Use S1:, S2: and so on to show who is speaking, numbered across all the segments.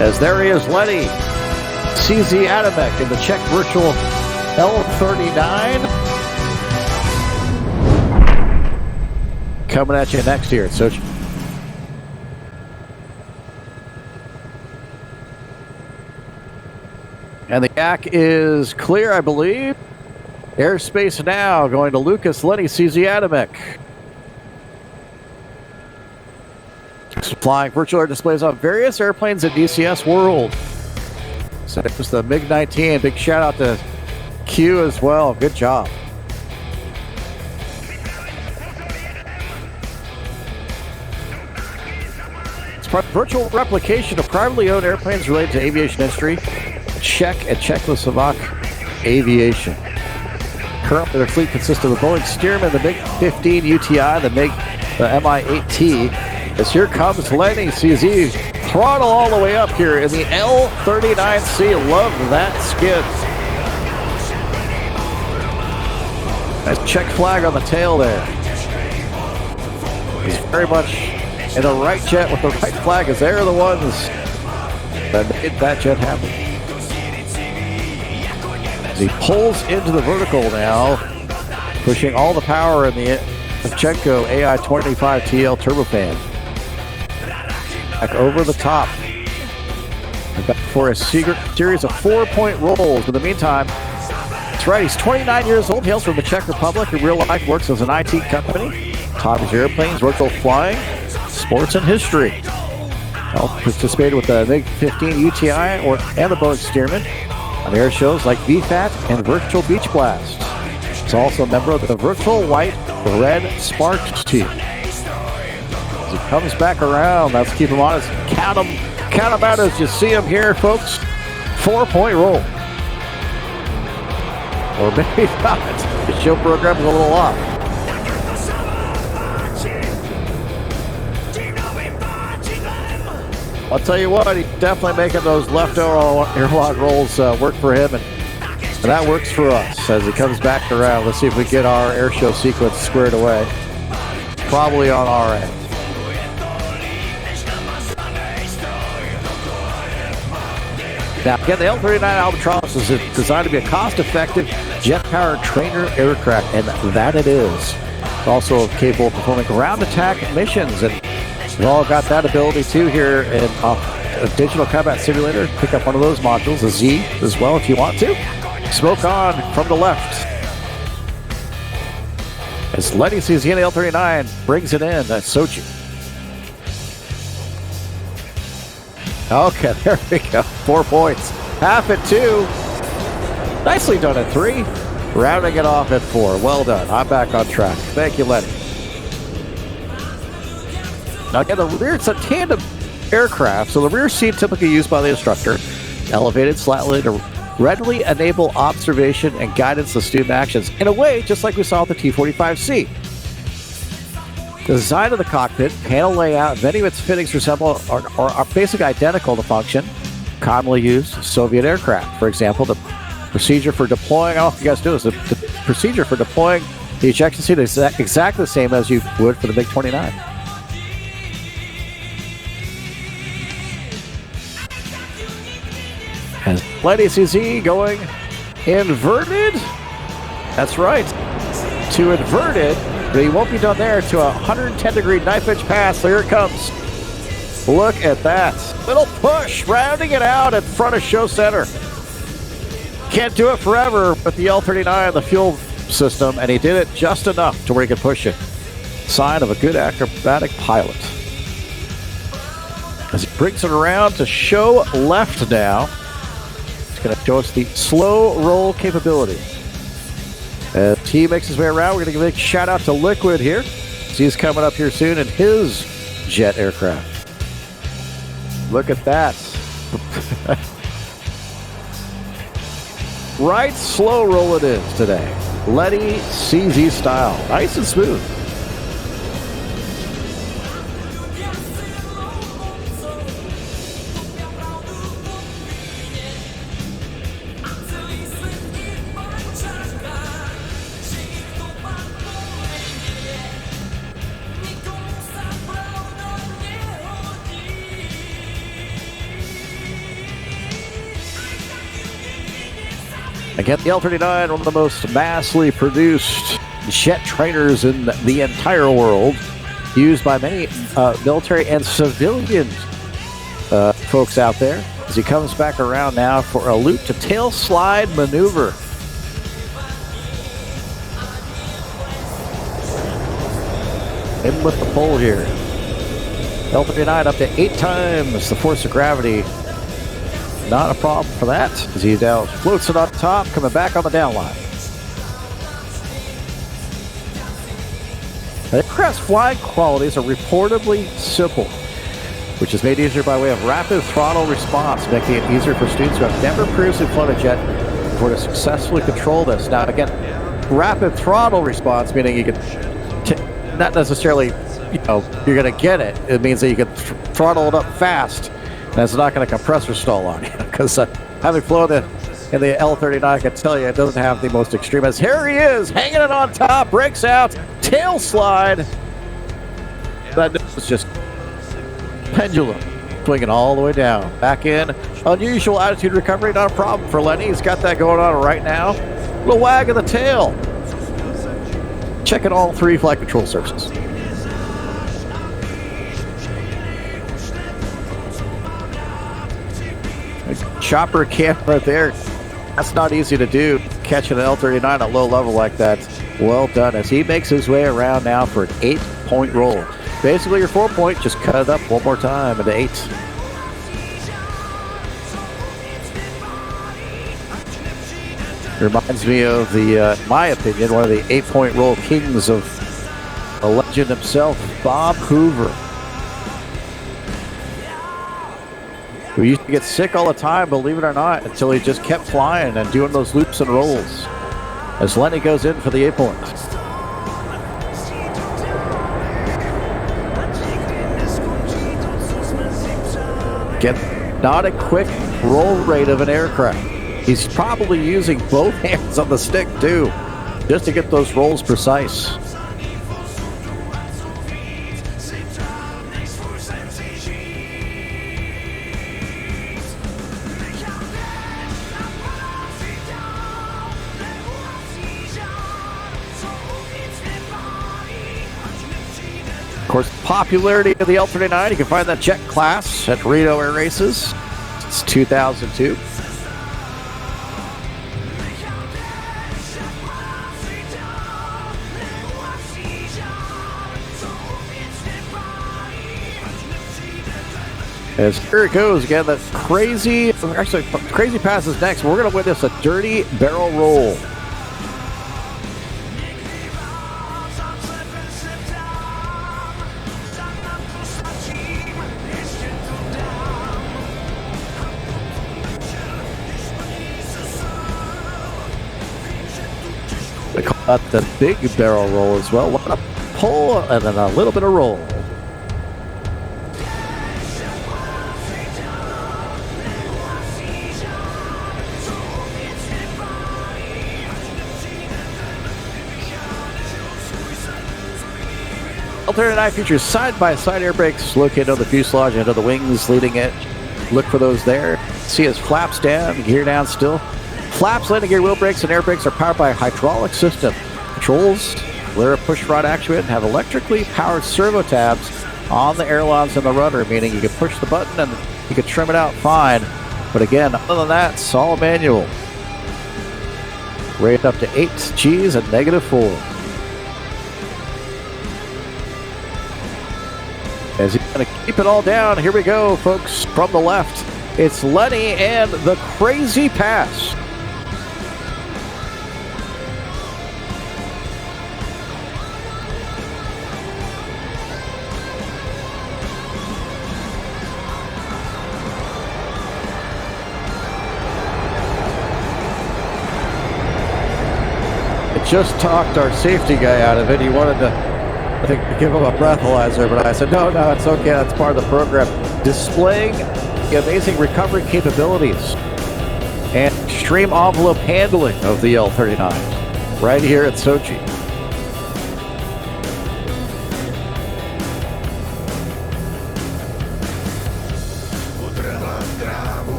S1: As there he is, Lenny CZ Adamek in the Czech virtual L-39. Coming at you next here at Sochi. And the yak is clear, I believe. Airspace now going to Lucas Lenny CZ Adamek. Flying virtual air displays on various airplanes at DCS World. So it was the MiG-19. Big shout out to Q as well. Good job. It's a virtual replication of privately owned airplanes related to aviation industry, Czech and Czechoslovak aviation. Currently, their fleet consists of the Boeing Stearman, the MiG-15 UTI, the Mi-8T. As here comes Lenny CZ, throttle all the way up here in the L-39C. Love that skid. Nice Czech flag on the tail there. He's very much in the right jet with the right flag, as they're the ones that made that jet happen. As he pulls into the vertical now, pushing all the power in the Shevchenko AI-25TL turbofan. Back over the top. And back for a series of 4-point rolls. In the meantime, that's right, he's 29 years old, hails from the Czech Republic, in real life works as an IT company, taught his airplanes, virtual flying, sports, and history. Participated with the MiG-15 UTI and the Boeing Stearman on air shows like VFAT and Virtual Beach Blast. He's also a member of the Virtual White Red Sparks team. As he comes back around, let's keep him honest. Count him out as you see him here, folks. 4-point roll. Or maybe not. The show program is a little off. I'll tell you what, he's definitely making those leftover airlock rolls work for him, and that works for us as he comes back around. Let's see if we get our air show sequence squared away. Probably on our end. Now, again, the L-39 Albatross is designed to be a cost-effective jet-powered trainer aircraft, and that it is. It's also capable of performing ground attack missions, and we've all got that ability too here in a digital combat simulator. Pick up one of those modules, a Z, as well if you want to. Smoke on from the left. As Lenny CZ L-39 brings it in at Sochi. Okay, there we go. 4 points. Half at 2. Nicely done at 3. Rounding it off at 4. Well done. I'm back on track. Thank you, Lenny. Now again, the rear, it's a tandem aircraft, so the rear seat typically used by the instructor, elevated slightly to readily enable observation and guidance of student actions, in a way just like we saw with the T-45C. The design of the cockpit, panel layout, and many of its fittings resemble or are basically identical to function commonly used Soviet aircraft. For example, the procedure for deploying, I don't know if you guys do this, the procedure for deploying the ejection seat is exactly the same as you would for the MiG-29. And Lenny CZ going inverted. That's right. To inverted, but he won't be done there, to a 110-degree knife-edge pass. There it comes. Look at that. Little push, rounding it out in front of show center. Can't do it forever with the L-39, the fuel system, and he did it just enough to where he could push it. Sign of a good acrobatic pilot. As he brings it around to show left now, it's going to show us the slow roll capability. As he makes his way around, we're going to give a big shout out to Liquid here. He's coming up here soon in his jet aircraft. Look at that. Right slow roll it is today. Lenny CZ style. Nice and smooth. Again, the L-39, one of the most massively produced jet trainers in the entire world, used by many military and civilian folks out there, as he comes back around now for a loop to tail slide maneuver. In with the pull here. L-39 up to 8 times the force of gravity. Not a problem for that, as he now floats it up top, coming back on the down line. The aircraft's flying qualities are reportedly simple, which is made easier by way of rapid throttle response, making it easier for students who have never previously flown a jet before to successfully control this. Now, again, rapid throttle response, meaning you can not necessarily, you're going to get it. It means that you can throttle it up fast, and it's not going to compressor stall on you. Because having flown in the L-39, I can tell you it doesn't have the most extreme. As here he is, hanging it on top, breaks out, tail slide. That was just pendulum, swinging all the way down. Back in, unusual attitude recovery, not a problem for Lenny. He's got that going on right now. Little wag of the tail. Checking all 3 flight control surfaces. Chopper cam right there. That's not easy to do. Catching an L-39 at a low level like that. Well done, as he makes his way around now for an 8-point roll. Basically your 4-point, just cut it up one more time into 8. Reminds me of the, in my opinion, one of the 8-point roll kings of the legend himself, Bob Hoover. Who used to get sick all the time, believe it or not, until he just kept flying and doing those loops and rolls. As Lenny goes in for the 8-point. Again, not a quick roll rate of an aircraft. He's probably using both hands on the stick too, just to get those rolls precise. Of course, popularity of the L-39, you can find that Czech class at Reno Air Races. It's 2002. As here it goes again, that crazy pass is next. We're going to witness a dirty barrel roll. They call that the big barrel roll as well. What a pull and then a little bit of roll. L-39 features side-by-side air brakes located on the fuselage and on the wings leading edge. Look for those there. See his flaps down, gear down still. Flaps, landing gear, wheel brakes, and air brakes are powered by a hydraulic system. Controls, flare push rod actuator, and have electrically powered servo tabs on the ailerons and the rudder, meaning you can push the button and you can trim it out fine. But again, other than that, it's all manual. Rated up to 8 Gs and -4. As he's going to keep it all down, here we go, folks, from the left. It's Lenny and the crazy pass. I just talked our safety guy out of it. He wanted to, I think, give him a breathalyzer, but I said, no, it's okay, that's part of the program. Displaying the amazing recovery capabilities and extreme envelope handling of the L-39 right here at Sochi.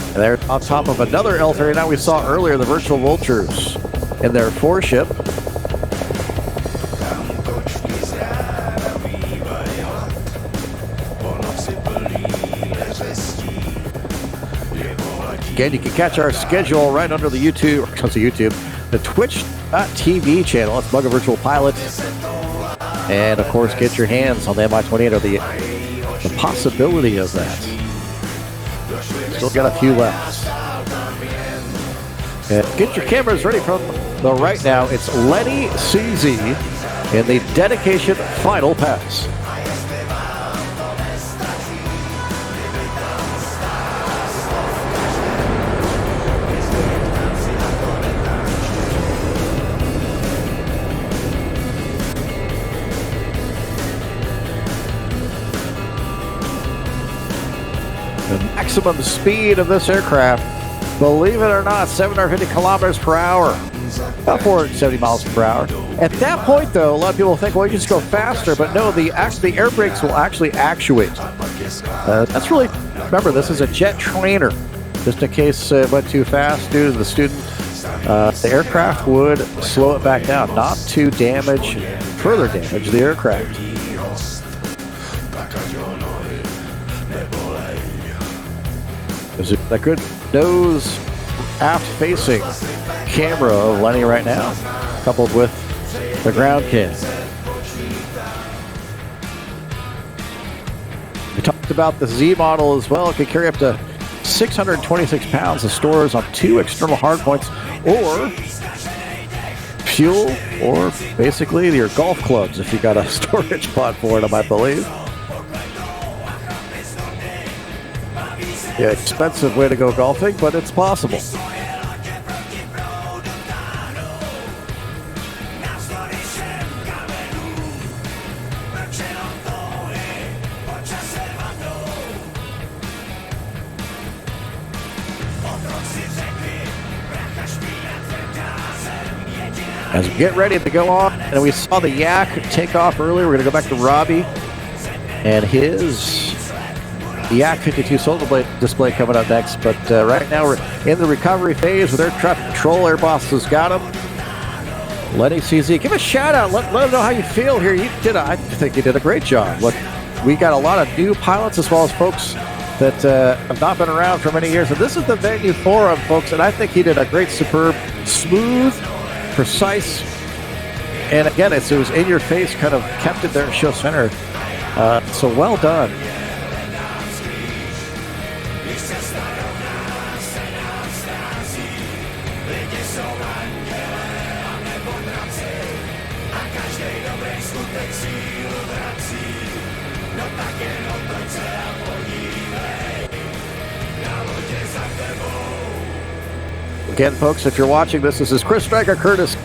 S1: And they're on top of another L-39 we saw earlier, the Virtual Vultures, in their foreship. Again, you can catch our schedule right under the the Twitch.tv channel. It's Bugger Virtual Pilot. And, of course, get your hands on the Mi-28 or the possibility of that. Still got a few left. And get your cameras ready from the right now. It's Lenny CZ in the dedication final pass. The maximum speed of this aircraft, believe it or not, 750 kilometers per hour, about 470 miles per hour. At that point, though, a lot of people think, well, you just go faster, but no, the air brakes will actually actuate. That's really, remember, this is a jet trainer. Just in case it went too fast due to the student, the aircraft would slow it back down, not to further damage the aircraft. There's a good nose aft-facing camera of Lenny right now, coupled with the ground cam. We talked about the Z model as well. It can carry up to 626 pounds of stores on 2 external hardpoints, or fuel, or basically your golf clubs if you got a storage pod for them, I believe. Yeah, expensive way to go golfing, but it's possible. As we get ready to go on, and we saw the Yak take off earlier, we're going to go back to Robbie and his Yak 52 solar display coming up next. But right now we're in the recovery phase with air traffic control. Air Boss has got him. Lenny CZ, give a shout out. Let him know how you feel here. I think you did a great job. Look, we got a lot of new pilots as well as folks that have not been around for many years. And this is the venue for them, folks. And I think he did a great, superb, smooth, precise, and again, it was in your face, kind of kept it there in show center. So well done. Again, folks, if you're watching this is Chris Striker Curtis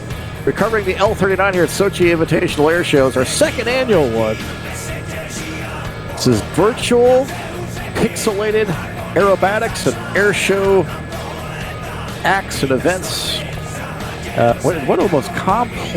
S1: recovering the L-39 here at Sochi Invitational Airshow. It's our second annual one. This is virtual, pixelated aerobatics and airshow acts and events. One of the most complex